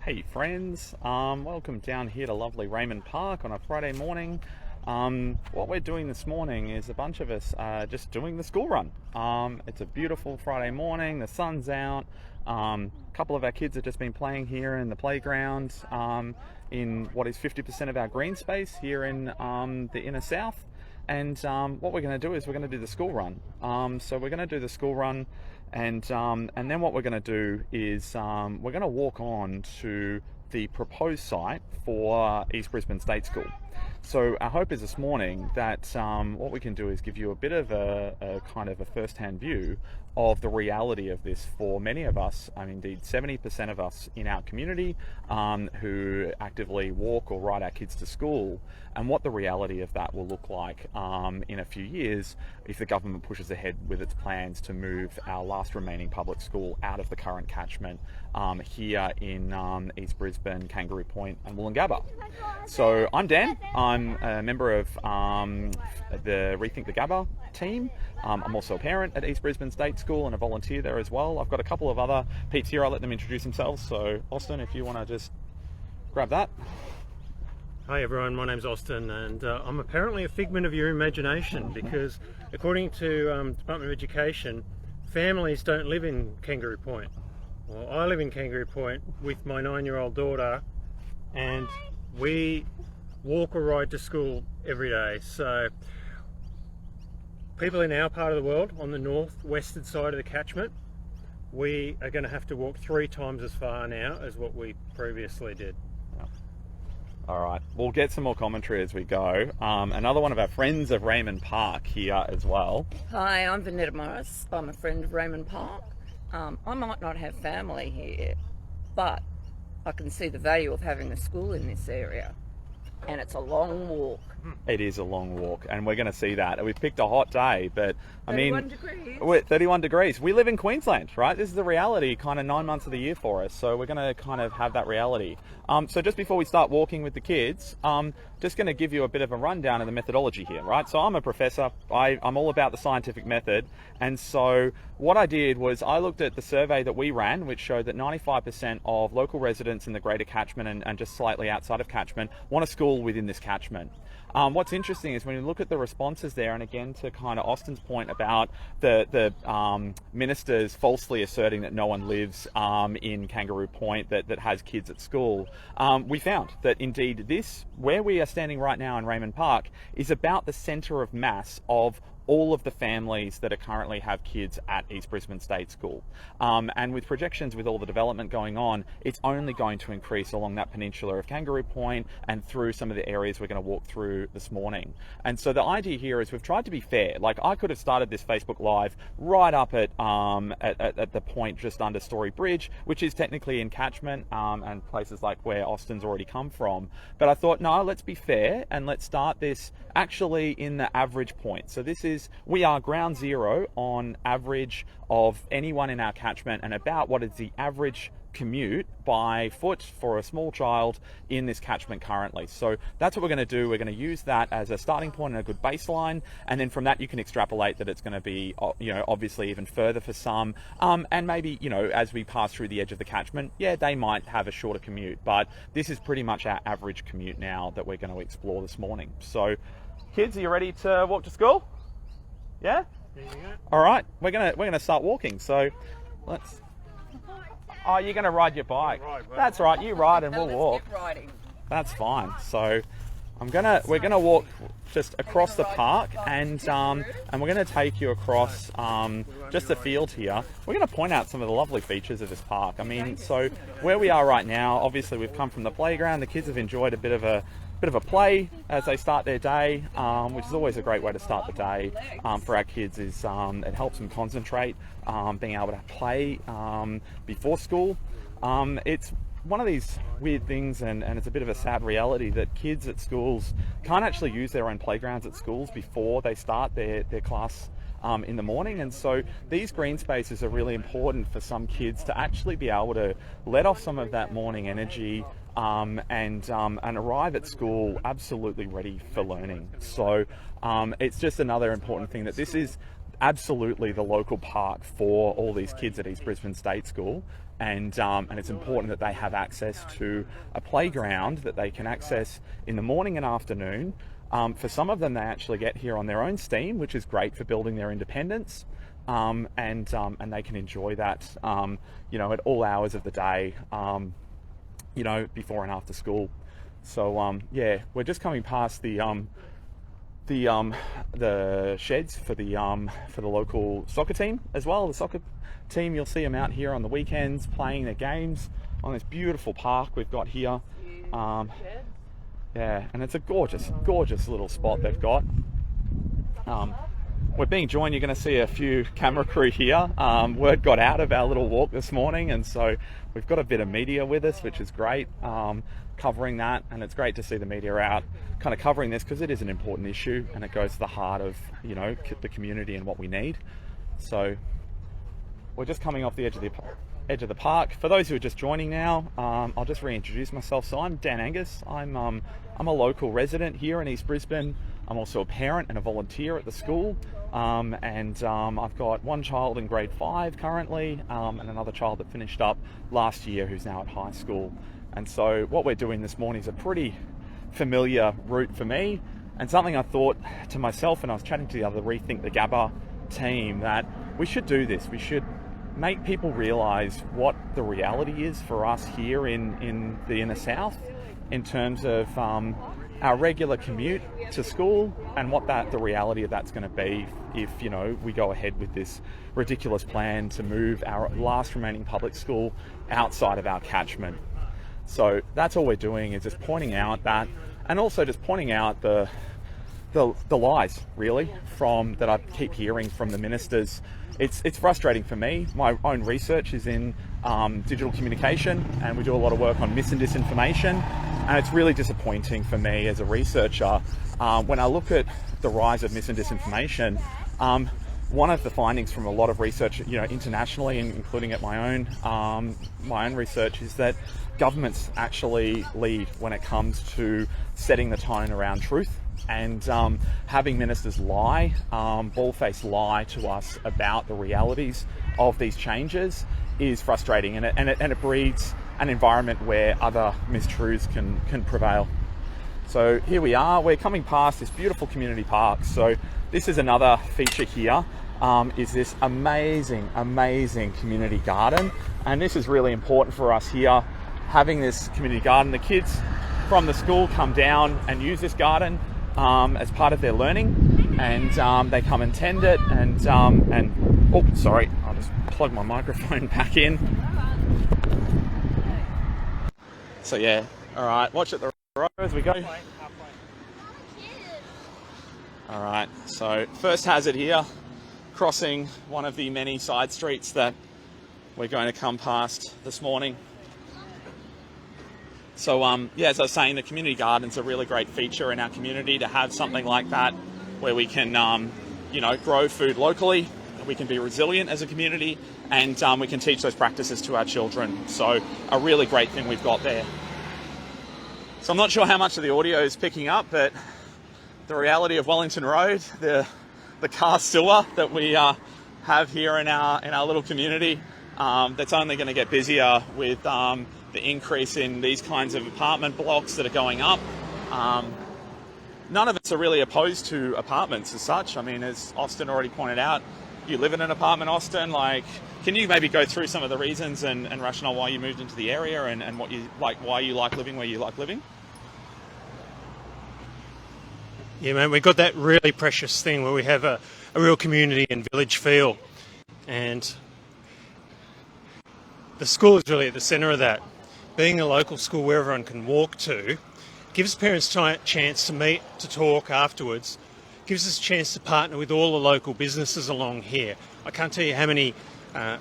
Hey friends, welcome down here to lovely Raymond Park on a Friday morning. What we're doing this morning is a bunch of us just doing the school run. It's a beautiful Friday morning, the sun's out. A couple of our kids have just been playing here in the playground in what is 50% of our green space here in the inner south. And what we're going to do is we're going to do the school run. So we're going to do the school run, and then what we're going to do is we're going to walk on to the proposed site for East Brisbane State School. So our hope is this morning that what we can do is give you a bit of a kind of a first-hand view of the reality of this for many of us, indeed 70% of us in our community who actively walk or ride our kids to school, and what the reality of that will look like in a few years if the government pushes ahead with its plans to move our last remaining public school out of the current catchment here in East Brisbane, Kangaroo Point and Wollongabba. So I'm Dan. I'm a member of the Rethink the Gabba team. I'm also a parent at East Brisbane State School and a volunteer there as well. I've got a couple of other peeps here. I'll let them introduce themselves. So Austin, if you want to just grab that. Hi everyone, my name's Austin, and I'm apparently a figment of your imagination because according to Department of Education, families don't live in Kangaroo Point. Well, I live in Kangaroo Point with my 9-year-old daughter, and we walk or ride to school every day. So people in our part of the world, on the northwestern side of the catchment, we are going to have to walk 3 times as far now as what we previously did. All right, we'll get some more commentary as we go. Another one of our friends of Raymond Park here as well. Hi, I'm Vineta Morris. I'm a friend of Raymond Park. I might not have family here, but I can see the value of having a school in this area. And it's a long walk. It is a long walk, and we're going to see that. We've picked a hot day, but 31 degrees. We're 31 degrees. We live in Queensland, right? This is the reality kind of 9 months of the year for us, so we're going to kind of have that reality. So just before we start walking with the kids, just going to give you a bit of a rundown of the methodology here, right? So I'm a professor. I'm all about the scientific method, and so what I did was I looked at the survey that we ran, which showed that 95% of local residents in the greater catchment and just slightly outside of catchment want a school within this catchment. What's interesting is when you look at the responses there, and again to kind of Austin's point about the ministers falsely asserting that no one lives in Kangaroo Point that has kids at school, we found that indeed this, where we are standing right now in Raymond Park, is about the centre of mass of all of the families that are currently have kids at East Brisbane State School. And with projections with all the development going on, it's only going to increase along that peninsula of Kangaroo Point and through some of the areas we're going to walk through this morning. And so the idea here is we've tried to be fair. Like, I could have started this Facebook Live right up at the point just under Story Bridge, which is technically in catchment, and places like where Austin's already come from. But I thought, no, let's be fair and let's start this actually in the average point. So we are ground zero on average of anyone in our catchment, and about what is the average commute by foot for a small child in this catchment currently. So that's what we're going to do. We're going to use that as a starting point and a good baseline, and then from that you can extrapolate that it's going to be, obviously even further for some, and maybe, as we pass through the edge of the catchment, they might have a shorter commute, but this is pretty much our average commute now that we're going to explore this morning. So kids, are you ready to walk to school? Yeah? There you go. All right, we're gonna start walking. So let's. Oh, you're gonna ride your bike. That's right. You ride and we'll walk. Get riding. That's fine. So we're gonna walk just across the park, and we're gonna take you across just the field here. We're gonna point out some of the lovely features of this park. So where we are right now, obviously we've come from the playground. The kids have enjoyed a bit of a play as they start their day, which is always a great way to start the day for our kids. Is it helps them concentrate, being able to play before school. It's one of these weird things, and it's a bit of a sad reality that kids at schools can't actually use their own playgrounds at schools before they start their class in the morning. And so these green spaces are really important for some kids to actually be able to let off some of that morning energy and arrive at school absolutely ready for learning. So it's just another important thing that this is absolutely the local park for all these kids at East Brisbane State School. And it's important that they have access to a playground that they can access in the morning and afternoon. For some of them, they actually get here on their own steam, which is great for building their independence. And they can enjoy that, at all hours of the day, before and after school. So we're just coming past the sheds for the local soccer team as well. The soccer team, you'll see them out here on the weekends playing their games on this beautiful park we've got here. And it's a gorgeous little spot they've got. We're being joined, you're going to see a few camera crew here. Word got out of our little walk this morning, and so we've got a bit of media with us, which is great, covering that. And it's great to see the media out kind of covering this, because it is an important issue and it goes to the heart of the community and what we need. So we're just coming off the edge of the park. For those who are just joining now, I'll just reintroduce myself. So I'm Dan Angus. I'm a local resident here in East Brisbane. I'm also a parent and a volunteer at the school, and I've got one child in grade 5 currently, and another child that finished up last year who's now at high school. And so what we're doing this morning is a pretty familiar route for me, and something I thought to myself, and I was chatting to the other Rethink the Gabba team, that we should do this. We should make people realise what the reality is for us here in the inner south in terms of our regular commute to school, and what the reality of that's going to be if we go ahead with this ridiculous plan to move our last remaining public school outside of our catchment. So that's all we're doing, is just pointing out that, and also just pointing out the lies really that I keep hearing from the ministers. It's frustrating for me. My own research is in digital communication, and we do a lot of work on mis and disinformation, and it's really disappointing for me as a researcher when I look at the rise of mis and disinformation. One of the findings from a lot of research, internationally, including at my own research, is that governments actually lead when it comes to setting the tone around truth. And having ministers lie, bald-faced lie to us about the realities of these changes is frustrating, and it breeds an environment where other mistruths can prevail. So here we are, we're coming past this beautiful community park. So this is another feature here, is this amazing community garden. And this is really important for us here, having this community garden. The kids from the school come down and use this garden as part of their learning, and they come and tend it, and oh, sorry, I'll just plug my microphone back in. So yeah, all right, watch it the road as we go. All right, so first hazard here, crossing one of the many side streets that we're going to come past this morning. So as I was saying, the community garden's a really great feature in our community, to have something like that where we can, grow food locally, we can be resilient as a community, and we can teach those practices to our children. So a really great thing we've got there. So I'm not sure how much of the audio is picking up, but the reality of Wellington Road, the car sewer that we have here in our little community, that's only going to get busier with the increase in these kinds of apartment blocks that are going up. None of us are really opposed to apartments as such. I mean, as Austin already pointed out, you live in an apartment, Austin. Can you maybe go through some of the reasons and rationale why you moved into the area, and what you like, why you like living where you like living? Yeah, man, we've got that really precious thing where we have a real community and village feel, and the school is really at the centre of that. Being a local school where everyone can walk to gives parents a chance to meet, to talk afterwards, gives us a chance to partner with all the local businesses along here. I can't tell you how many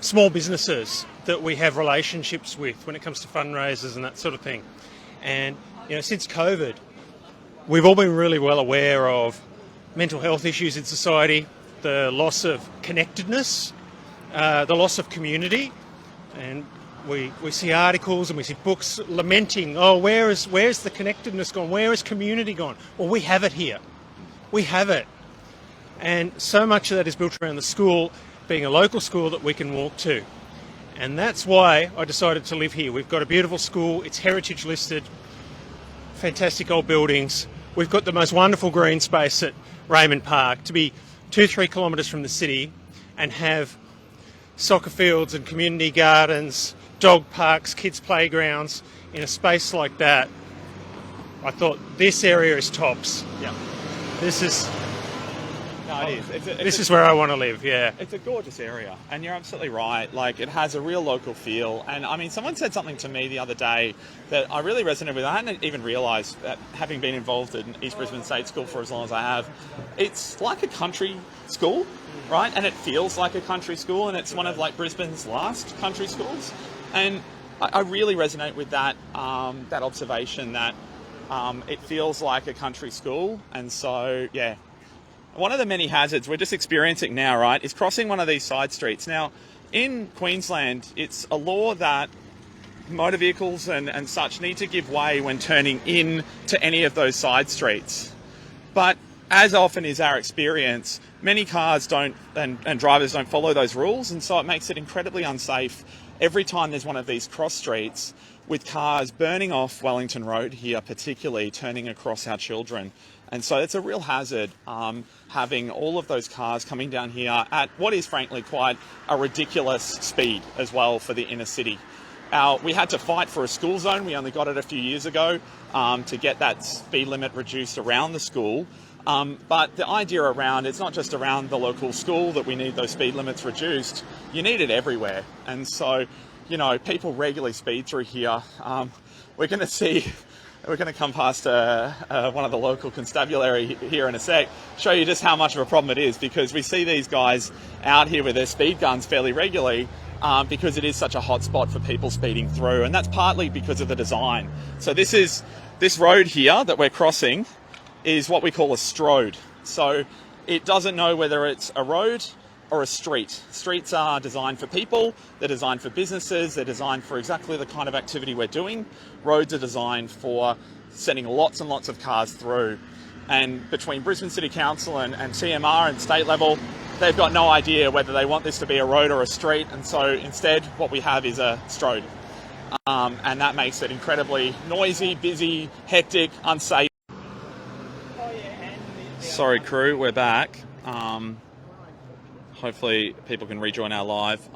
small businesses that we have relationships with when it comes to fundraisers and that sort of thing. And since COVID, we've all been really well aware of mental health issues in society, the loss of connectedness, the loss of community, and we see articles and we see books lamenting, where's the connectedness gone? Where is community gone? Well, we have it here. We have it. And so much of that is built around the school being a local school that we can walk to. And that's why I decided to live here. We've got a beautiful school, it's heritage listed, fantastic old buildings. We've got the most wonderful green space at Raymond Park to be 2-3 kilometres from the city and have soccer fields and community gardens, dog parks, kids' playgrounds in a space like that. I thought this area is tops. Yeah. This is This is where I want to live, yeah. It's a gorgeous area, and you're absolutely right. Like, it has a real local feel. And I mean, someone said something to me the other day that I really resonated with. I hadn't even realised that, having been involved in East Brisbane State School for as long as I have, it's like a country school, right? And it feels like a country school, and it's one of like Brisbane's last country schools. And I really resonate with that that observation that it feels like a country school. And so, yeah. One of the many hazards we're just experiencing now, right, is crossing one of these side streets. Now, in Queensland, it's a law that motor vehicles and such need to give way when turning in to any of those side streets. But as often is our experience, many cars don't and drivers don't follow those rules, and so it makes it incredibly unsafe every time there's one of these cross streets with cars burning off Wellington Road here, particularly turning across our children. And so it's a real hazard having all of those cars coming down here at what is frankly quite a ridiculous speed as well for the inner city. We had to fight for a school zone. We only got it a few years ago to get that speed limit reduced around the school. But the idea around, it's not just around the local school that we need those speed limits reduced, you need it everywhere. And so, you know, people regularly speed through here. We're going to come past one of the local constabulary here in a sec, show you just how much of a problem it is, because we see these guys out here with their speed guns fairly regularly because it is such a hot spot for people speeding through, and that's partly because of the design. So this road here that we're crossing is what we call a strode. So it doesn't know whether it's a road or a street. Streets are designed for people, they're designed for businesses, they're designed for exactly the kind of activity we're doing. Roads are designed for sending lots and lots of cars through. And between Brisbane City Council and CMR and state level, they've got no idea whether they want this to be a road or a street, and so instead what we have is a strode. And that makes it incredibly noisy, busy, hectic, unsafe. Sorry crew, we're back. Hopefully people can rejoin our live.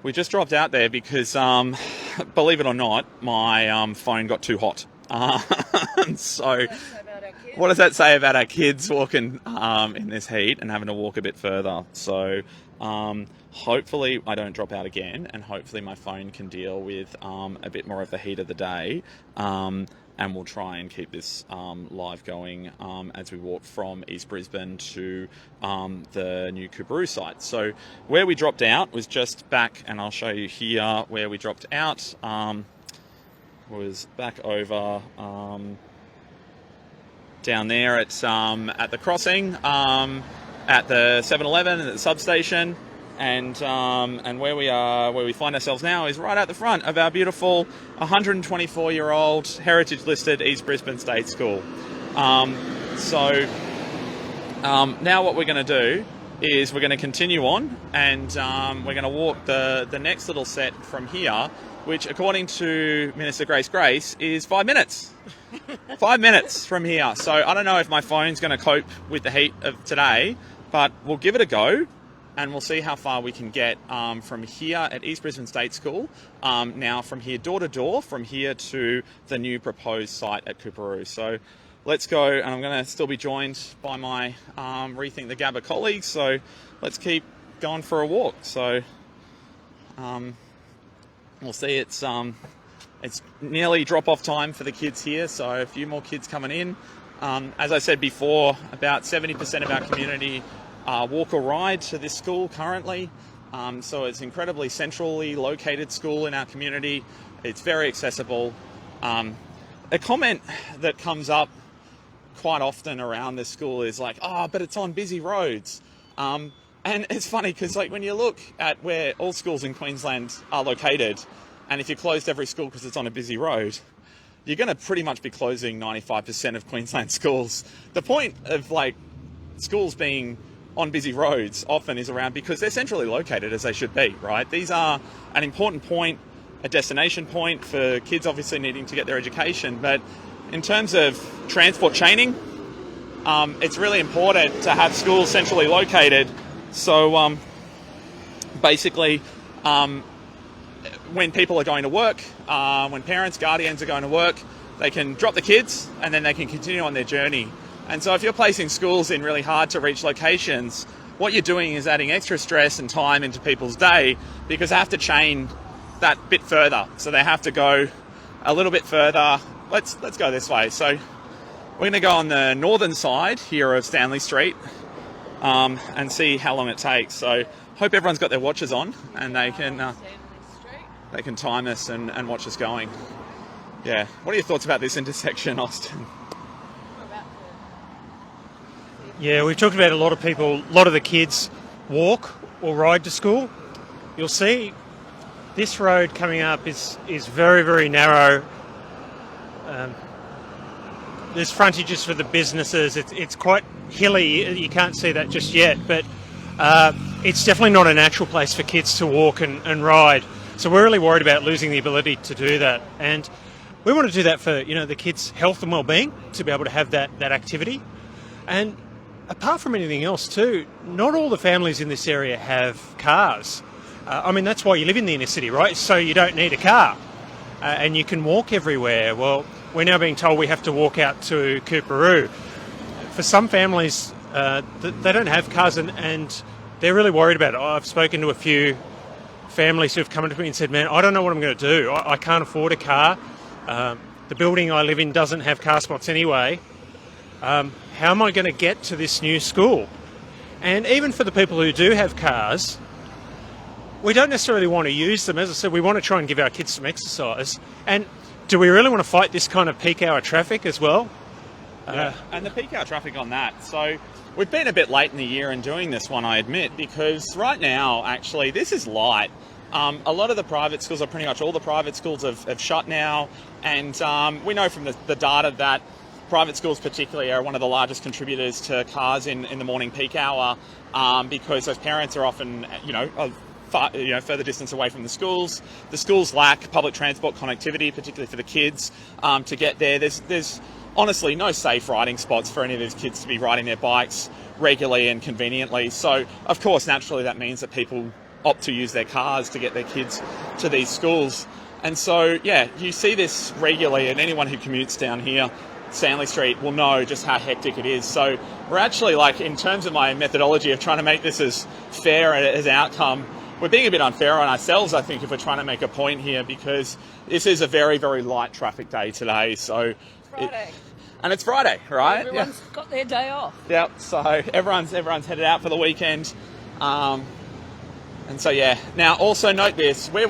We just dropped out there because, believe it or not, my phone got too hot. So what does that say about our kids walking in this heat and having to walk a bit further? So hopefully I don't drop out again, and hopefully my phone can deal with a bit more of the heat of the day. And we'll try and keep this live going as we walk from East Brisbane to the new Coorparoo site. So where we dropped out was just back, and I'll show you here where we dropped out, was back over down there at the crossing, at the 7-Eleven and at the substation. And where we find ourselves now is right at the front of our beautiful 124-year-old heritage-listed East Brisbane State School. So now what we're going to do is we're going to continue on, and we're going to walk the next little set from here, which, according to Minister Grace, is 5 minutes. 5 minutes from here. So I don't know if my phone's going to cope with the heat of today, but we'll give it a go. And we'll see how far we can get from here at East Brisbane State School. Now from here door to door, from here to the new proposed site at Coorparoo. So let's go, and I'm going to still be joined by my Rethink the Gabba colleagues. So let's keep going for a walk. So we'll see. It's nearly drop-off time for the kids here, so a few more kids coming in. As I said before, about 70% of our community walk or ride to this school currently. So it's an incredibly centrally located school in our community. It's very accessible. A comment that comes up quite often around this school is like, oh, but it's on busy roads. And it's funny because like when you look at where all schools in Queensland are located, and if you closed every school because it's on a busy road, you're going to pretty much be closing 95% of Queensland schools. The point of like schools being on busy roads often is around because they're centrally located, as they should be, right? These are an important point, a destination point for kids obviously needing to get their education. But in terms of transport chaining, it's really important to have schools centrally located. So basically, when people are going to work, when parents, guardians are going to work, they can drop the kids and then they can continue on their journey. And so if you're placing schools in really hard to reach locations, what you're doing is adding extra stress and time into people's day because they have to chain that bit further. So they have to go a little bit further. Let's go this way. So we're going to go on the northern side here of Stanley Street and see how long it takes. So hope everyone's got their watches on and they can time us and watch us going. Yeah. What are your thoughts about this intersection, Austin? Yeah, we've talked about a lot of the kids walk or ride to school. You'll see this road coming up is very, very narrow. There's frontages for the businesses. It's quite hilly. You can't see that just yet, but it's definitely not a natural place for kids to walk and ride. So we're really worried about losing the ability to do that. And we want to do that for, the kids' health and well-being, to be able to have that activity. And apart from anything else too, not all the families in this area have cars. That's why you live in the inner city, right? So you don't need a car and you can walk everywhere. Well, we're now being told we have to walk out to Coorparoo. For some families, they don't have cars and they're really worried about it. I've spoken to a few families who have come to me and said, man, I don't know what I'm going to do. I can't afford a car. The building I live in doesn't have car spots anyway. How am I going to get to this new school? And even for the people who do have cars, we don't necessarily want to use them. As I said, we want to try and give our kids some exercise. And do we really want to fight this kind of peak hour traffic as well? Yeah, and the peak hour traffic on that. So we've been a bit late in the year in doing this one, I admit, because right now, actually, this is light. A lot of the private schools, or pretty much all the private schools, have shut now. And we know from the data that private schools particularly are one of the largest contributors to cars in the morning peak hour because those parents are often, further distance away from the schools. The schools lack public transport connectivity, particularly for the kids, to get there. There's honestly no safe riding spots for any of these kids to be riding their bikes regularly and conveniently. So, of course, naturally that means that people opt to use their cars to get their kids to these schools. And so, yeah, you see this regularly, and anyone who commutes down here, Stanley Street, will know just how hectic it is. So we're actually, in terms of my methodology of trying to make this as fair as an outcome, we're being a bit unfair on ourselves, I think, if we're trying to make a point here, because this is a very, very light traffic day today. So Friday. And it's Friday, right? Everyone's got their day off. Yep. So everyone's headed out for the weekend. And so, yeah. Now, also note this: we're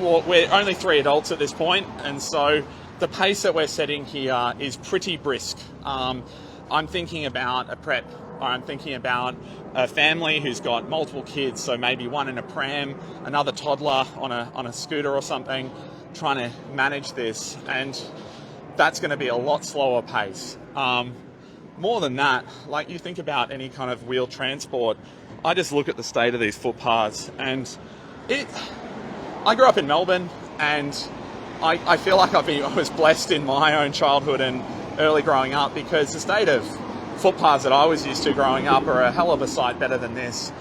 only 3 adults at this point, and so the pace that we're setting here is pretty brisk. I'm thinking about a prep. I'm thinking about a family who's got multiple kids, so maybe one in a pram, another toddler on a scooter or something, trying to manage this, and that's going to be a lot slower pace. More than that, you think about any kind of wheeled transport, I just look at the state of these footpaths, and I grew up in Melbourne, and I feel like I was blessed in my own childhood and early growing up, because the state of footpaths that I was used to growing up are a hell of a sight better than this.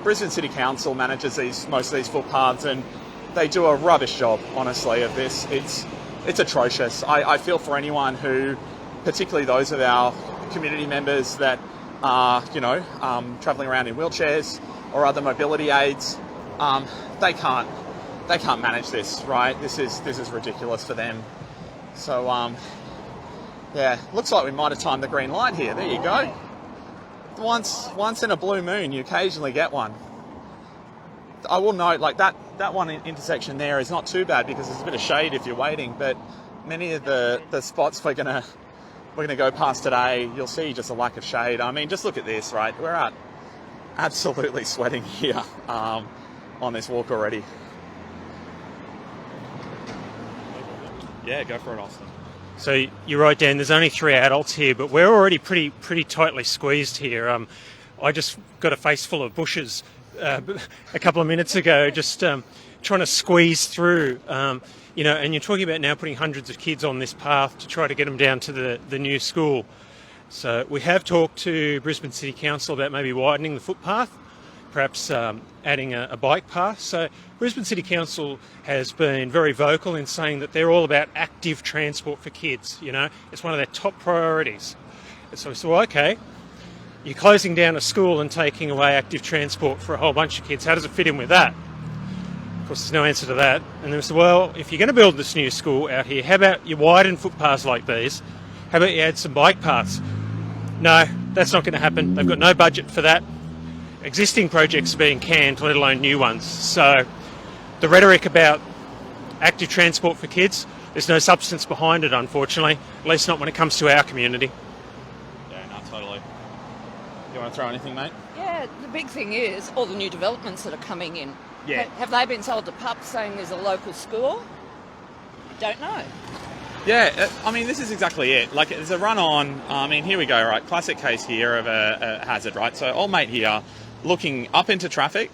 Brisbane City Council manages most of these footpaths, and they do a rubbish job, honestly, of this. It's atrocious. I feel for anyone who, particularly those of our community members that are, travelling around in wheelchairs or other mobility aids. They can't manage this, right? This is ridiculous for them. So, yeah, looks like we might have timed the green light here. There you go. Once in a blue moon, you occasionally get one. I will note, that one intersection there is not too bad because there's a bit of shade if you're waiting, but many of the spots we're gonna go past today, you'll see just a lack of shade. I mean, just look at this, right? We're out absolutely sweating here on this walk already. Yeah, go for it, Austin. So you're right, Dan, there's only 3 adults here, but we're already pretty tightly squeezed here. I just got a face full of bushes a couple of minutes ago, just trying to squeeze through. You know, and you're talking about now putting hundreds of kids on this path to try to get them down to the new school. So we have talked to Brisbane City Council about maybe widening the footpath, perhaps adding a bike path. So Brisbane City Council has been very vocal in saying that they're all about active transport for kids. You know, it's one of their top priorities. And so we said, well, okay, you're closing down a school and taking away active transport for a whole bunch of kids. How does it fit in with that? Of course, there's no answer to that. And then we said, well, if you're going to build this new school out here, how about you widen footpaths like these? How about you add some bike paths? No, that's not going to happen. They've got no budget for that. Existing projects are being canned, let alone new ones. So the rhetoric about active transport for kids, there's no substance behind it, unfortunately, at least not when it comes to our community. Yeah, no, totally. You want to throw anything, mate? Yeah, the big thing is all the new developments that are coming in. Yeah. Have they been sold to pups saying there's a local school? Don't know. Yeah, I mean, this is exactly it. Like, there's a run-on. I mean, here we go, right? Classic case here of a hazard, right? So old mate here looking up into traffic,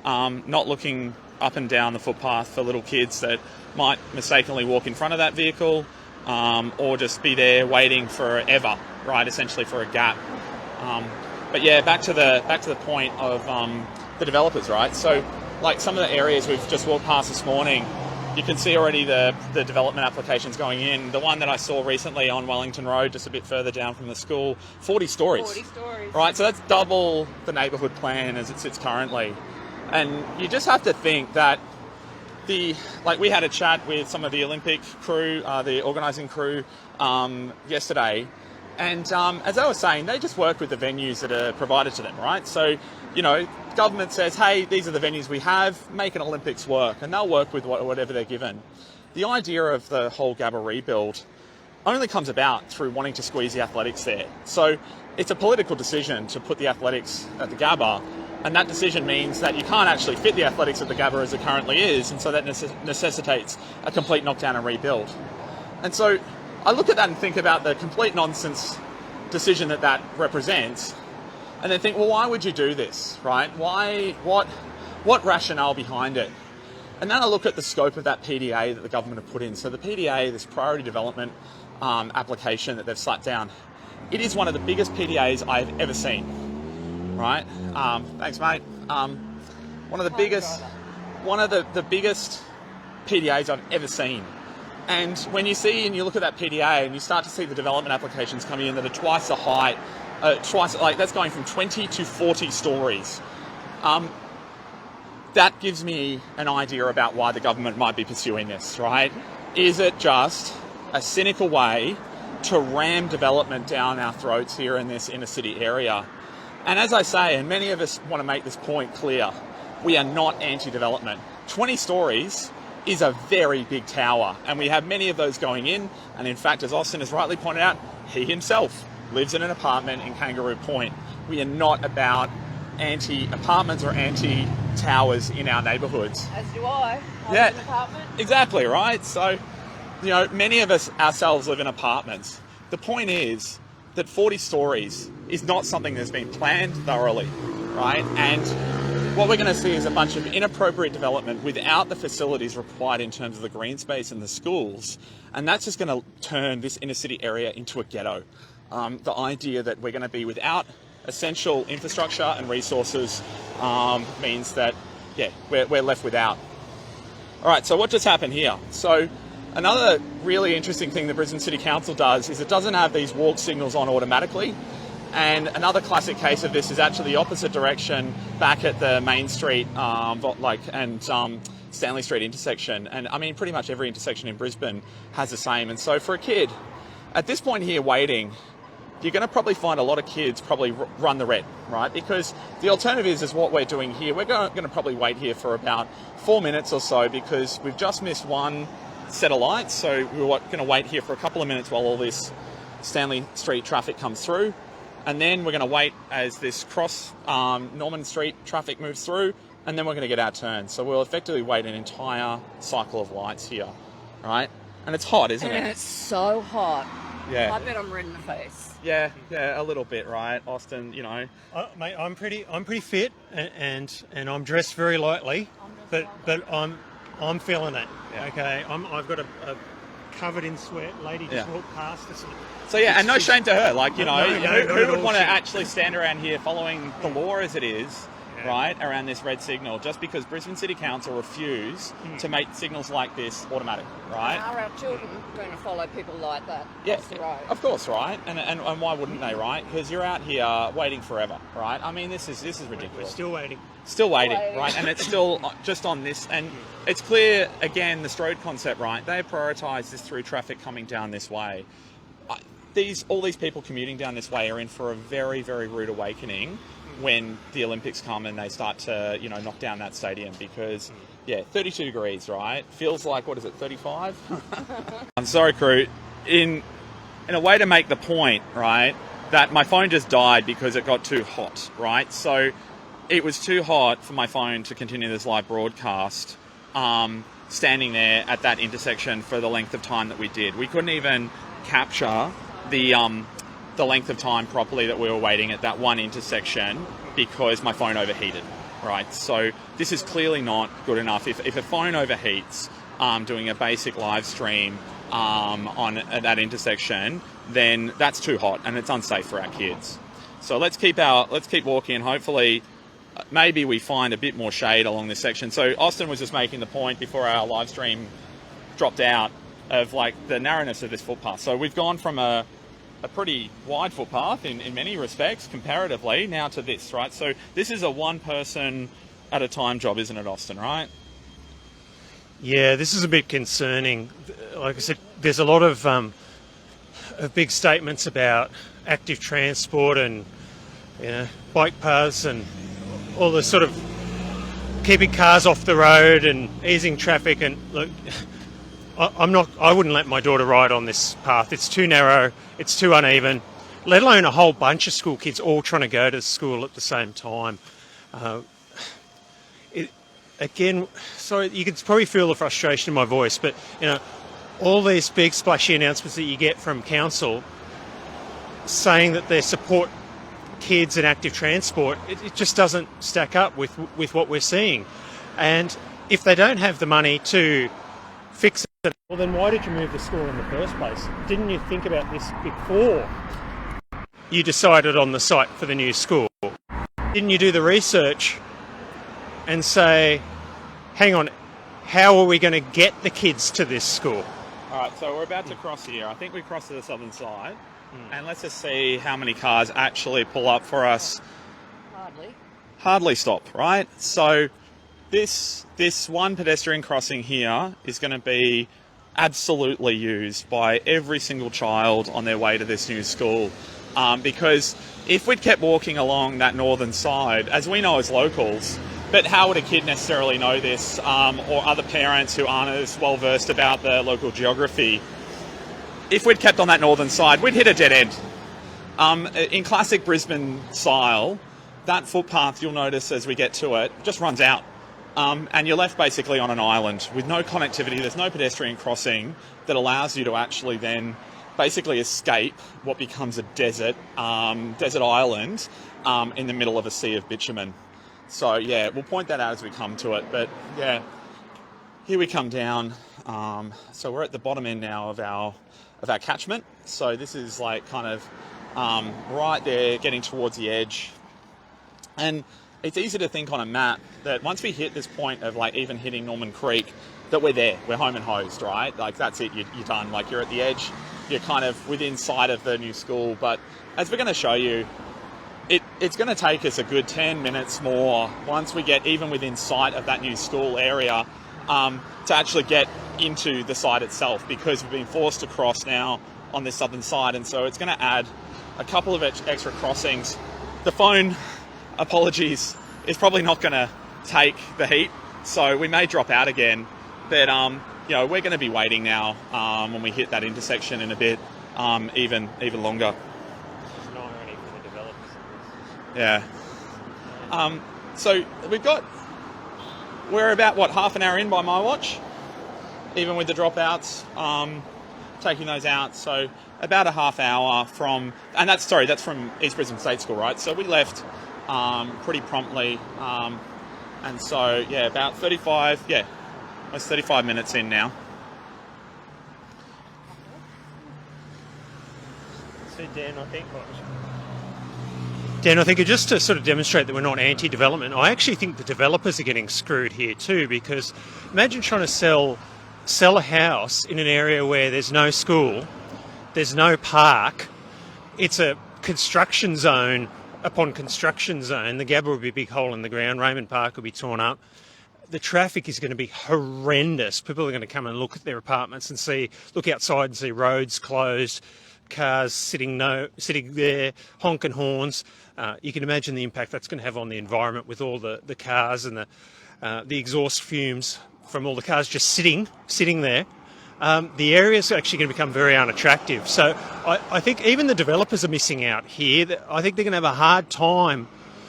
not looking up and down the footpath for little kids that might mistakenly walk in front of that vehicle, or just be there waiting forever, right? Essentially for a gap. But yeah, back to the point of the developers, right? So, like some of the areas we've just walked past this morning, you can see already the development applications going in. The one that I saw recently on Wellington Road, just a bit further down from the school, 40 stories. 40 stories. Right, so that's double the neighbourhood plan as it sits currently. And you just have to think that we had a chat with some of the Olympic crew, the organising crew, yesterday. And as I was saying, they just work with the venues that are provided to them, right? So, you know, government says, hey, these are the venues we have, make an Olympics work, and they'll work with whatever they're given. The idea of the whole Gabba rebuild only comes about through wanting to squeeze the athletics there. So it's a political decision to put the athletics at the Gabba, and that decision means that you can't actually fit the athletics at the Gabba as it currently is, and so that necessitates a complete knockdown and rebuild. And so I look at that and think about the complete nonsense decision that represents, and then think, well, why would you do this, right? Why? What rationale behind it? And then I look at the scope of that PDA that the government have put in. So the PDA, this priority development application that they've slapped down, it is one of the biggest PDAs I've ever seen, right? Thanks, mate. One of the biggest PDAs I've ever seen. And when you see and you look at that PDA and you start to see the development applications coming in that are twice the height, that's going from 20 to 40 stories. That gives me an idea about why the government might be pursuing this, right? Is it just a cynical way to ram development down our throats here in this inner city area? And as I say, and many of us want to make this point clear, we are not anti-development. 20 stories is a very big tower, and we have many of those going in. And in fact, as Austin has rightly pointed out, he himself lives in an apartment in Kangaroo Point. We are not about anti-apartments or anti-towers in our neighbourhoods. As do I. I Yeah, live in an apartment. exactly, right? So, you know, many of us ourselves live in apartments. The point is that 40 stories is not something that's been planned thoroughly, right? And what we're going to see is a bunch of inappropriate development without the facilities required in terms of the green space and the schools. And that's just going to turn this inner city area into a ghetto. The idea that we're going to be without essential infrastructure and resources means that, yeah, we're left without. All right, so what just happened here? So another really interesting thing the Brisbane City Council does is it doesn't have these walk signals on automatically. And another classic case of this is actually the opposite direction back at the Main Street Stanley Street intersection. And I mean, pretty much every intersection in Brisbane has the same. And so for a kid, at this point here waiting, you're going to probably find a lot of kids probably run the red, right? Because the alternative is what we're doing here. We're going to probably wait here for about 4 minutes or so because we've just missed one set of lights. So we're going to wait here for a couple of minutes while all this Stanley Street traffic comes through. And then we're going to wait as this cross Norman Street traffic moves through, and then we're going to get our turn. So we'll effectively wait an entire cycle of lights here, right? And it's hot, isn't it? And it's so hot. Yeah. I bet I'm red in the face. Yeah, a little bit, right, Austin? You know, Mate, I'm pretty fit, and I'm dressed very lightly, but I'm feeling it. Yeah. Okay, I've got a covered in sweat lady just walked past us. So yeah, and no shame to her. Like, you know, who would want to She- actually stand around here following the law as it is, right, around this red signal, just because Brisbane City Council refuse to make signals like this automatic, right? Are our children going to follow people like that Yeah, across the road? of course, right? And why wouldn't they, right? Because you're out here waiting forever, right? I mean, this is We're ridiculous. still waiting. Still waiting, right? And it's still just on this. And it's clear, again, the Strode concept, right? They prioritise this through traffic coming down this way. All these people commuting down this way are in for a very, very rude awakening when the Olympics come and they start to, you know, knock down that stadium because, 32 degrees, right? Feels like, what is it, 35? I'm sorry, crew. In a way to make the point, right, that my phone just died because it got too hot, right? So it was too hot for my phone to continue this live broadcast, standing there at that intersection for the length of time that we did. We couldn't even capture the length of time properly that we were waiting at that one intersection because my phone overheated, right? So this is clearly not good enough. If a phone overheats doing a basic live stream at that intersection, then that's too hot and it's unsafe for our kids. So let's keep walking and hopefully maybe we find a bit more shade along this section. So Austin was just making the point before our live stream dropped out of like the narrowness of this footpath. So we've gone from a pretty wide footpath in many respects comparatively now to this, right? So this is a one person at a time job, isn't it, Austin, right? Yeah, this is a bit concerning. Like I said, there's a lot of big statements about active transport and, you know, bike paths and all the sort of keeping cars off the road and easing traffic. And look, I wouldn't let my daughter ride on this path. It's too narrow, it's too uneven, let alone a whole bunch of school kids all trying to go to school at the same time. Again, sorry, you can probably feel the frustration in my voice, but you know, all these big splashy announcements that you get from council saying that they support kids and active transport, it just doesn't stack up with what we're seeing. And if they don't have the money to fix it, well then why did you move the school in the first place? Didn't you think about this before you decided on the site for the new school? Didn't you do the research and say, hang on, how are we going to get the kids to this school? All right, so we're about to cross here. I think we crossed to the southern side. And let's just see how many cars actually pull up for us. Hardly stop, right? So this one pedestrian crossing here is going to be absolutely used by every single child on their way to this new school. Because if we'd kept walking along that northern side, as we know as locals, but how would a kid necessarily know this, or other parents who aren't as well versed about the local geography? If we'd kept on that northern side, we'd hit a dead end. In classic Brisbane style, that footpath, you'll notice as we get to it, just runs out. And you're left basically on an island with no connectivity. There's no pedestrian crossing that allows you to actually then basically escape what becomes a desert island in the middle of a sea of bitumen. So yeah, we'll point that out as we come to it. But yeah, here we come down. So we're at the bottom end now of our catchment. So this is like kind of right there, getting towards the edge. And it's easy to think on a map that once we hit this point of like even hitting Norman Creek, that we're there, we're home and hosed, right? Like that's it, you're done. Like you're at the edge, you're kind of within sight of the new school. But as we're going to show you, it's going to take us a good 10 minutes more once we get even within sight of that new school area to actually get into the site itself, because we've been forced to cross now on this southern side, and so it's going to add a couple of extra crossings. The phone, apologies, is probably not going to take the heat, so we may drop out again, but you know, we're going to be waiting now when we hit that intersection in a bit, even longer. Yeah. So we're about, half an hour in by my watch, even with the dropouts. taking those out. So about a half hour from, and that's from East Brisbane State School, right? So we left pretty promptly, and so yeah, about 35, almost 35 minutes in now. So Dan, I think just to sort of demonstrate that we're not anti-development, I actually think the developers are getting screwed here too, because imagine trying to sell a house in an area where there's no school, there's no park, it's a construction zone upon construction zone. The Gabba would be a big hole in the ground, Raymond Park would be torn up. The traffic is going to be horrendous. People are going to come and look at their apartments and look outside and see roads closed, cars sitting there, honking horns. You can imagine the impact that's going to have on the environment with all the cars and the exhaust fumes from all the cars just sitting there. The area's actually going to become very unattractive. So I think even the developers are missing out here. I think they're going to have a hard time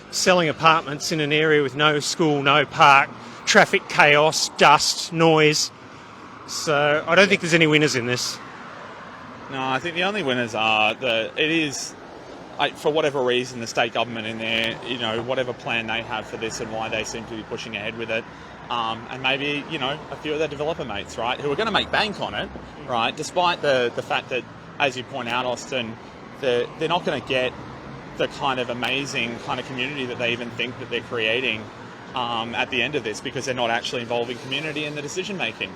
selling apartments in an area with no school, no park, traffic chaos, dust, noise. So I don't think there's any winners in this. No, I think the only winners are for whatever reason, the state government in there, whatever plan they have for this and why they seem to be pushing ahead with it. And maybe, a few of their developer mates, right, who are going to make bank on it, right, despite the fact that, as you point out, Austin, they're not going to get the kind of amazing kind of community that they even think that they're creating at the end of this, because they're not actually involving community in the decision making.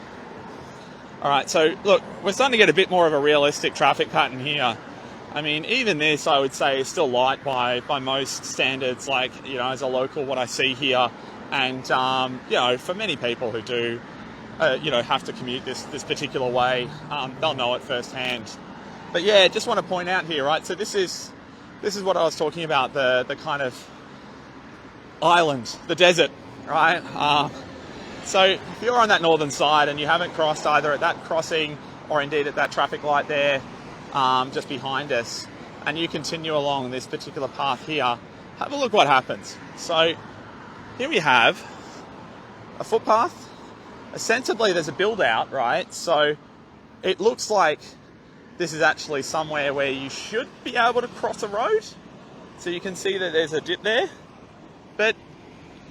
All right, so look, we're starting to get a bit more of a realistic traffic pattern here. I mean, even this, I would say, is still light by most standards, like, as a local, what I see here. And, for many people who do, have to commute this particular way, they'll know it firsthand. But yeah, just want to point out here, right, so this is what I was talking about, the kind of island, the desert, right? So if you're on that northern side and you haven't crossed either at that crossing or indeed at that traffic light there, just behind us, and you continue along this particular path here, have a look what happens. So here we have a footpath. Ostensibly there's a build out, right? So it looks like this is actually somewhere where you should be able to cross a road. So you can see that there's a dip there. But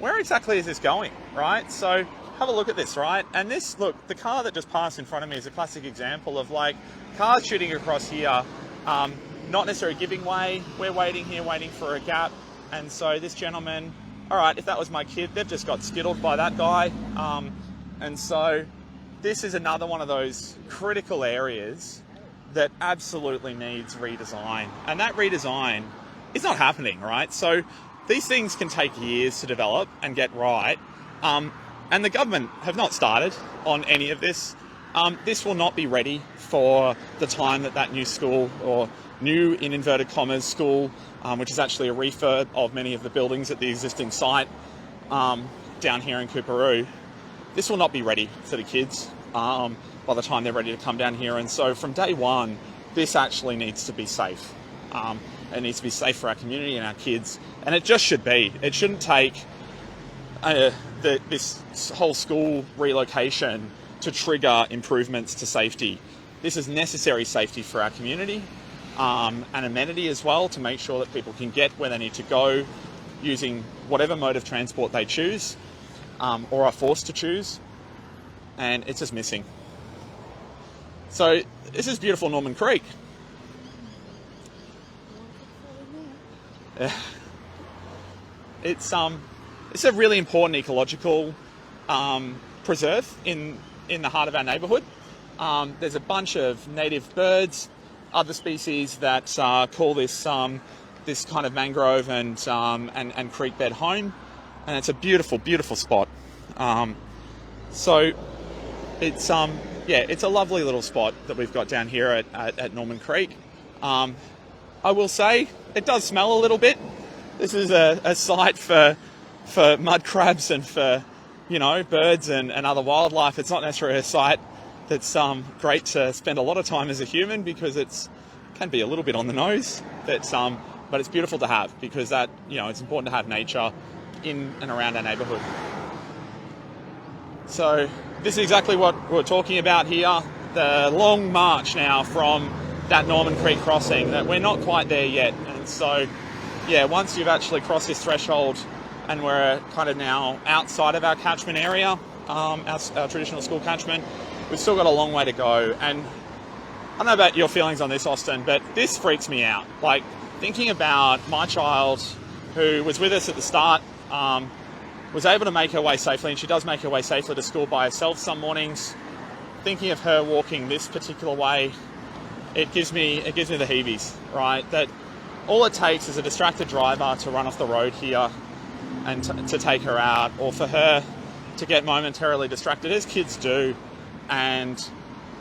where exactly is this going, right? So have a look at this, right? And this, look, the car that just passed in front of me is a classic example of like cars shooting across here, not necessarily giving way. We're waiting here, waiting for a gap. And so this gentleman, all right, if that was my kid, they've just got skittled by that guy. And so this is another one of those critical areas that absolutely needs redesign. And that redesign is not happening, right? So these things can take years to develop and get right. And the government have not started on any of this. This will not be ready for the time that new school, or new in inverted commas school, which is actually a refurb of many of the buildings at the existing site down here in Coorparoo. This will not be ready for the kids by the time they're ready to come down here. And so from day one, this actually needs to be safe. It needs to be safe for our community and our kids. And it just should be. It shouldn't take this whole school relocation to trigger improvements to safety. This is necessary safety for our community, and amenity as well, to make sure that people can get where they need to go using whatever mode of transport they choose, or are forced to choose. And it's just missing. So this is beautiful Norman Creek. It's a really important ecological preserve in the heart of our neighbourhood. There's a bunch of native birds, other species that call this kind of mangrove and creek bed home, and it's a beautiful, beautiful spot. So it's it's a lovely little spot that we've got down here at Norman Creek. I will say it does smell a little bit. This is a site for mud crabs and for birds and other wildlife. It's not necessarily a site that's great to spend a lot of time as a human, because it can be a little bit on the nose. But it's beautiful to have, because that it's important to have nature in and around our neighbourhood. So this is exactly what we're talking about here. the long march now from that Norman Creek crossing, that we're not quite there yet. And so, yeah, once you've actually crossed this threshold and we're kind of now outside of our catchment area, our traditional school catchment, we've still got a long way to go. And I don't know about your feelings on this, Austin, but this freaks me out. Like, thinking about my child who was with us at the start, was able to make her way safely, and she does make her way safely to school by herself some mornings. Thinking of her walking this particular way, it gives me the heebies, right? That all it takes is a distracted driver to run off the road here and to take her out, or for her to get momentarily distracted, as kids do. And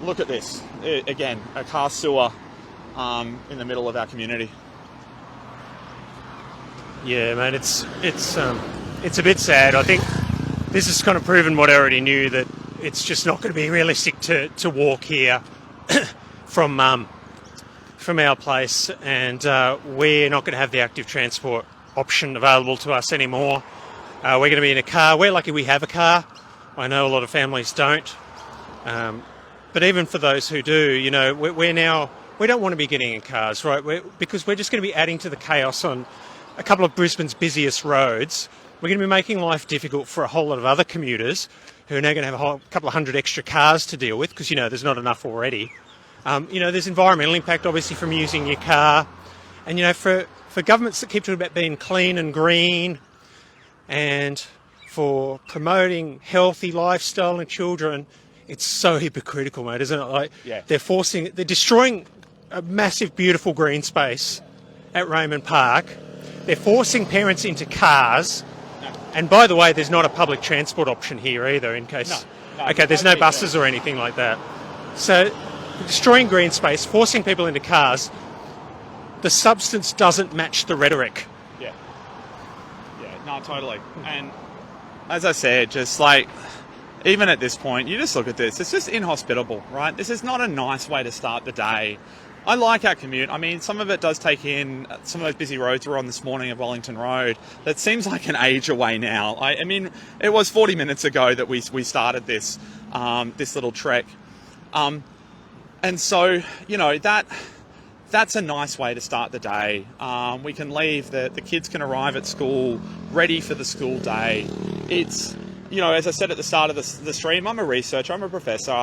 look at this, again, a car sewer in the middle of our community. Yeah, mate, it's a bit sad. I think this has kind of proven what I already knew, that it's just not going to be realistic to walk here from our place, and we're not going to have the active transport option available to us anymore. We're going to be in a car. We're lucky we have a car. I know a lot of families don't. But even for those who do, you know, we don't want to be getting in cars, right? Because we're just going to be adding to the chaos on a couple of Brisbane's busiest roads. We're going to be making life difficult for a whole lot of other commuters who are now going to have a couple of hundred extra cars to deal with, because, you know, there's not enough already. You know, there's environmental impact, obviously, from using your car. And, you know, for governments that keep talking about being clean and green, and for promoting healthy lifestyle in children, it's so hypocritical, mate, isn't it? Like, yeah. They're destroying a massive, beautiful green space at Raymond Park. They're forcing parents into cars. No. And by the way, there's not a public transport option here either, in case... No, okay, there's no buses or anything like that. So, destroying green space, forcing people into cars, the substance doesn't match the rhetoric. Yeah. Yeah, no, totally. And as I said, just like, even at this point, you just look at this, it's just inhospitable, right? This is not a nice way to start the day. I like our commute. I mean, some of it does take in some of those busy roads we're on this morning of Wellington Road. That seems like an age away now. I mean, it was 40 minutes ago that we started this little trek. And so, you know, that's a nice way to start the day. We can leave, the kids can arrive at school ready for the school day. It's, you know, as I said at the start of the stream, I'm a researcher, I'm a professor.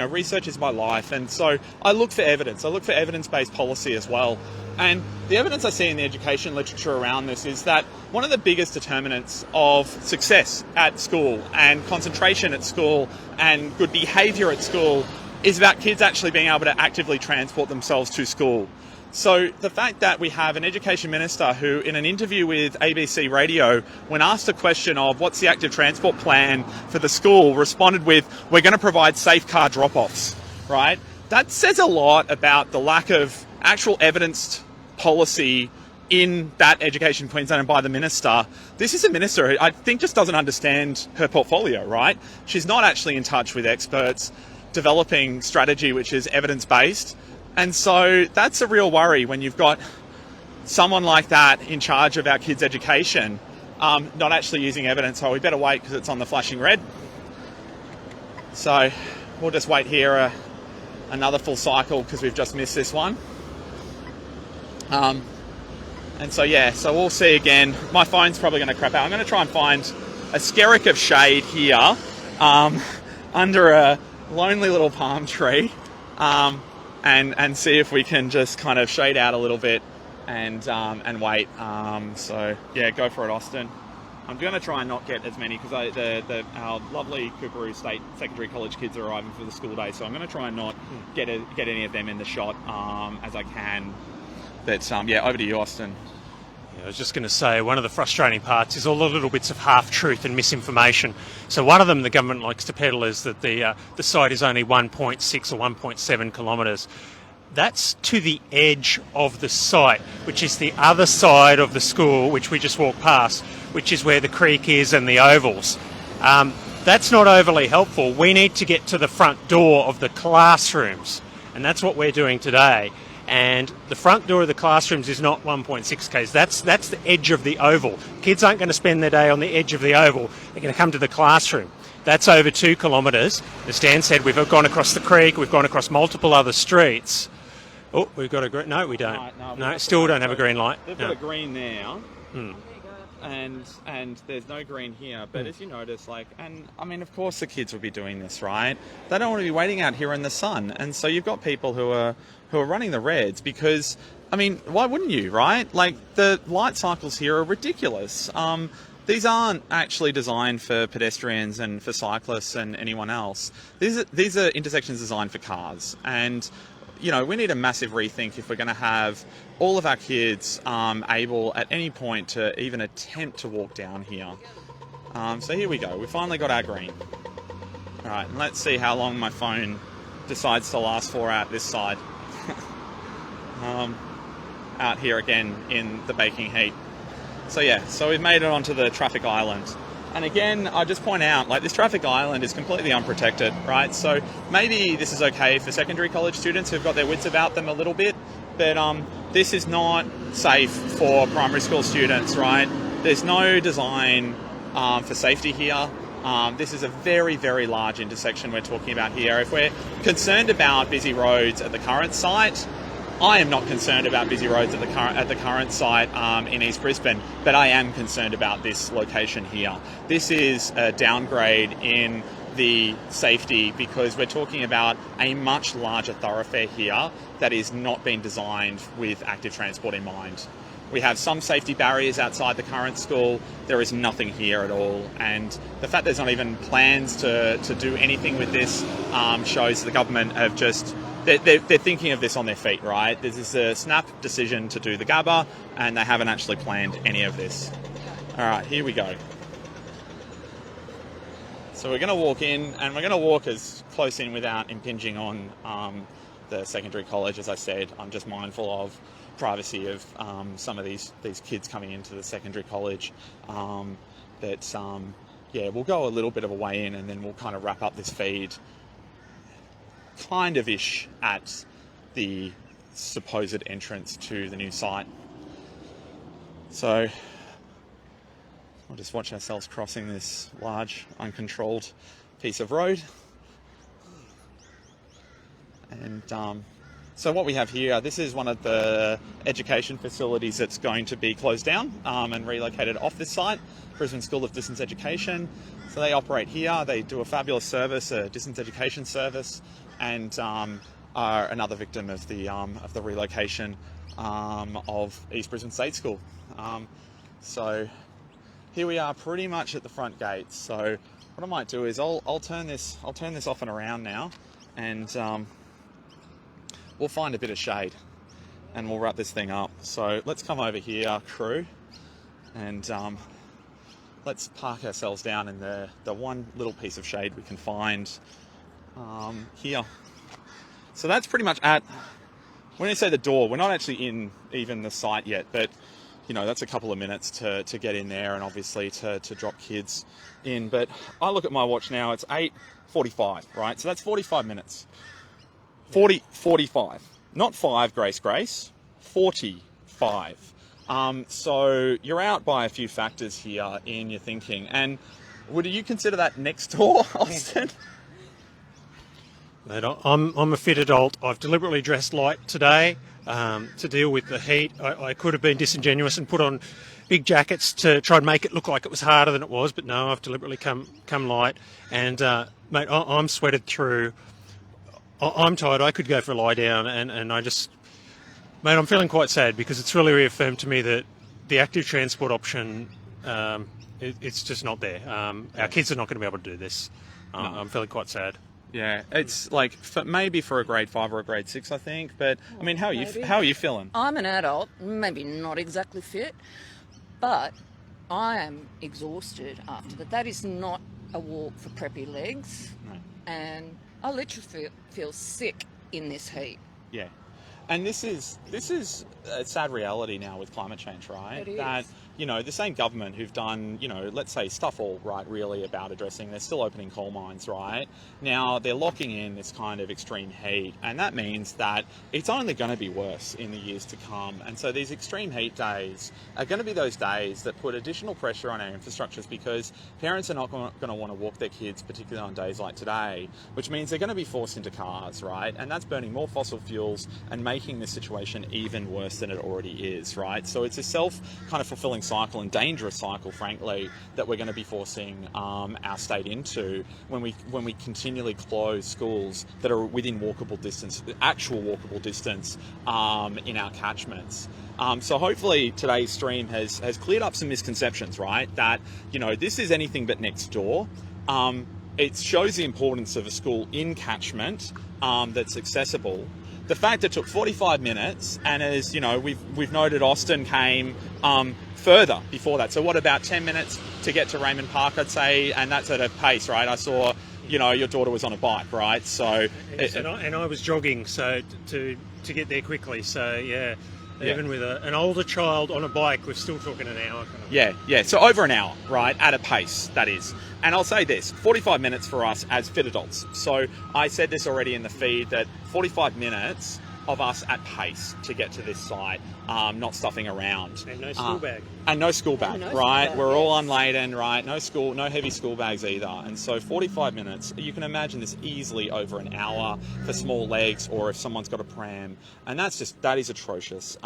Research is my life, and so I look for evidence. I look for evidence-based policy as well. And the evidence I see in the education literature around this is that one of the biggest determinants of success at school and concentration at school and good behaviour at school is about kids actually being able to actively transport themselves to school. So the fact that we have an education minister who, in an interview with ABC Radio, when asked a question of what's the active transport plan for the school, responded with, we're going to provide safe car drop-offs, right? That says a lot about the lack of actual evidenced policy in that Education Queensland and by the minister. This is a minister who I think just doesn't understand her portfolio, right? She's not actually in touch with experts developing strategy which is evidence-based. And so that's a real worry when you've got someone like that in charge of our kids' education, not actually using evidence. Oh, we better wait because it's on the flashing red. So we'll just wait here another full cycle because we've just missed this one. And so, yeah, so we'll see again. My phone's probably going to crap out. I'm going to try and find a skerrick of shade here under a lonely little palm tree. And see if we can just kind of shade out a little bit and wait. So yeah, go for it, Austin. I'm going to try and not get as many because our lovely Coorparoo State Secondary College kids are arriving for the school day. So I'm going to try and not get any of them in the shot as I can. But yeah, over to you, Austin. I was just going to say, one of the frustrating parts is all the little bits of half-truth and misinformation. So one of them the government likes to peddle is that the site is only 1.6 or 1.7 kilometres. That's to the edge of the site, which is the other side of the school, which we just walked past, which is where the creek is and the ovals. That's not overly helpful. We need to get to the front door of the classrooms, and that's what we're doing today. And the front door of the classrooms is not 1.6 k's. That's the edge of the oval. Kids aren't going to spend their day on the edge of the oval. They're going to come to the classroom. That's over 2 kilometres. As Dan said, we've gone across the creek, we've gone across multiple other streets. Oh, we've got a green... No, we don't. No, still don't have a green light. They've got a green now. And there's no green here, but as you notice, and I mean, of course the kids will be doing this, right? They don't want to be waiting out here in the sun, and so you've got people who are running the reds because, I mean, why wouldn't you, right? Like, the light cycles here are ridiculous. These aren't actually designed for pedestrians and for cyclists and anyone else. These are intersections designed for cars, and you know, we need a massive rethink if we're going to have all of our kids able at any point to even attempt to walk down here. So here we go. We finally got our green. All right, and let's see how long my phone decides to last for out this side. Out here again in the baking heat. So yeah, so we've made it onto the traffic island. And again, I just point out, like, this traffic island is completely unprotected, right? So maybe this is okay for secondary college students who've got their wits about them a little bit, but this is not safe for primary school students, right? There's no design for safety here. This is a very, very large intersection we're talking about here. If we're concerned about busy roads at the current site, I am not concerned about busy roads at the current site in East Brisbane, but I am concerned about this location here. This is a downgrade in the safety because we're talking about a much larger thoroughfare here that is not being designed with active transport in mind. We have some safety barriers outside the current school. There is nothing here at all. And the fact there's not even plans to do anything with this shows the government have just... They're thinking of this on their feet, right? This is a snap decision to do the Gabba, and they haven't actually planned any of this. All right, here we go. So we're going to walk in, and we're going to walk as close in without impinging on the secondary college. As I said, I'm just mindful of privacy of some of these kids coming into the secondary college. Yeah, we'll go a little bit of a way in, and then we'll kind of wrap up this feed kind of ish at the supposed entrance to the new site. So we'll just watch ourselves crossing this large uncontrolled piece of road. And so what we have here, this is one of the education facilities that's going to be closed down and relocated off this site, Brisbane School of Distance Education. So they operate here, they do a fabulous service, a distance education service, and are another victim of the relocation of East Brisbane State School. So here we are, pretty much at the front gate. So what I might do is I'll turn this off and around now, and we'll find a bit of shade, and we'll wrap this thing up. So let's come over here, crew, and let's park ourselves down in the one little piece of shade we can find here. So that's pretty much at, when you say the door, we're not actually in even the site yet, but you know, that's a couple of minutes to get in there, and obviously to drop kids in. But I look at my watch now, it's 8:45, right? So that's 45 minutes. 45. Not 5, Grace. 45. So you're out by a few factors here in your thinking. And would you consider that next door, Austin? Mate, I'm a fit adult. I've deliberately dressed light today to deal with the heat. I could have been disingenuous and put on big jackets to try and make it look like it was harder than it was, but no, I've deliberately come light. And mate, I'm sweated through. I'm tired. I could go for a lie down, and I just... Mate, I'm feeling quite sad because it's really reaffirmed to me that the active transport option, it's just not there. Our kids are not going to be able to do this. No. I'm feeling quite sad. Yeah, it's like maybe for a grade 5 or a grade 6, I think. But I mean, how are you feeling? I'm an adult, maybe not exactly fit, but I am exhausted after that. That is not a walk for preppy legs, no. And I literally feel sick in this heat. Yeah, and this is a sad reality now with climate change, right? It is. That, you know, the same government who've done, you know, let's say stuff all right really about addressing, they're still opening coal mines, right? Now they're locking in this kind of extreme heat, and that means that it's only going to be worse in the years to come. And so these extreme heat days are going to be those days that put additional pressure on our infrastructures, because parents are not going to want to walk their kids, particularly on days like today, which means they're going to be forced into cars, right? And that's burning more fossil fuels and making this situation even worse than it already is, right? So it's a self-fulfilling cycle, and dangerous cycle, frankly, that we're going to be forcing our state into when we continually close schools that are within walkable distance, actual walkable distance in our catchments. So hopefully today's stream has cleared up some misconceptions, right? That, you know, this is anything but next door. It shows the importance of a school in catchment that's accessible. The fact it took 45 minutes, and as you know, we've noted, Austin came further before that. So what, about 10 minutes to get to Raymond Park, I'd say, and that's at a pace, right? I saw, you know, your daughter was on a bike, right? So yes, and I was jogging, so to get there quickly. So yeah. Even with an older child on a bike, we're still talking an hour. Yeah. So over an hour, right, at a pace, that is. And I'll say this, 45 minutes for us as fit adults. So I said this already in the feed, that 45 minutes of us at pace to get to this site, not stuffing around. And no school bag. And no school bag, No right? school bag, We're all yes. unladen, right? No heavy school bags either. And so 45 minutes, you can imagine this easily over an hour for small legs, or if someone's got a pram. And that is atrocious.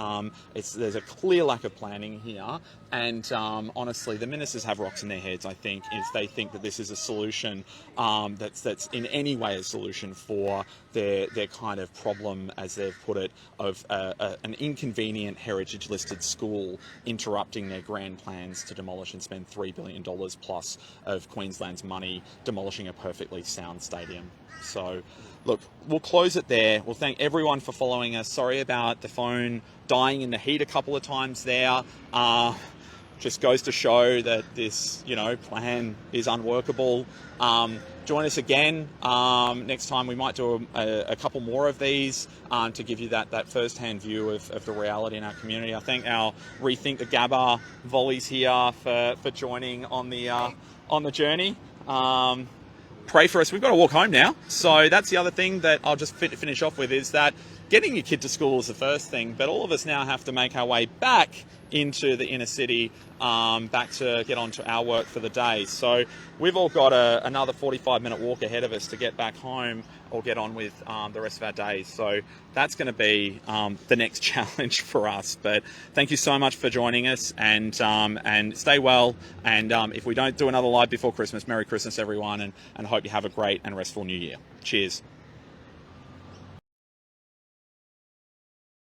There's a clear lack of planning here. And honestly, the ministers have rocks in their heads, I think, if they think that this is a solution that's in any way a solution for their kind of problem, as they've put it, of an inconvenient heritage-listed school interrupting their grand plans to demolish and spend $3 billion plus of Queensland's money demolishing a perfectly sound stadium. So, look, we'll close it there. We'll thank everyone for following us. Sorry about the phone dying in the heat a couple of times there. Just goes to show that this, you know, plan is unworkable. Join us again next time. We might do a couple more of these to give you that first-hand view of the reality in our community. I thank our Rethink the Gabba volleys here for joining on the journey. Pray for us. We've got to walk home now. So that's the other thing that I'll just finish off with, is that getting your kid to school is the first thing, but all of us now have to make our way back into the inner city, back to get on to our work for the day. So we've all got another 45-minute walk ahead of us to get back home or get on with the rest of our days. So that's going to be the next challenge for us. But thank you so much for joining us, and stay well. And if we don't do another live before Christmas, Merry Christmas, everyone, and hope you have a great and restful New Year. Cheers.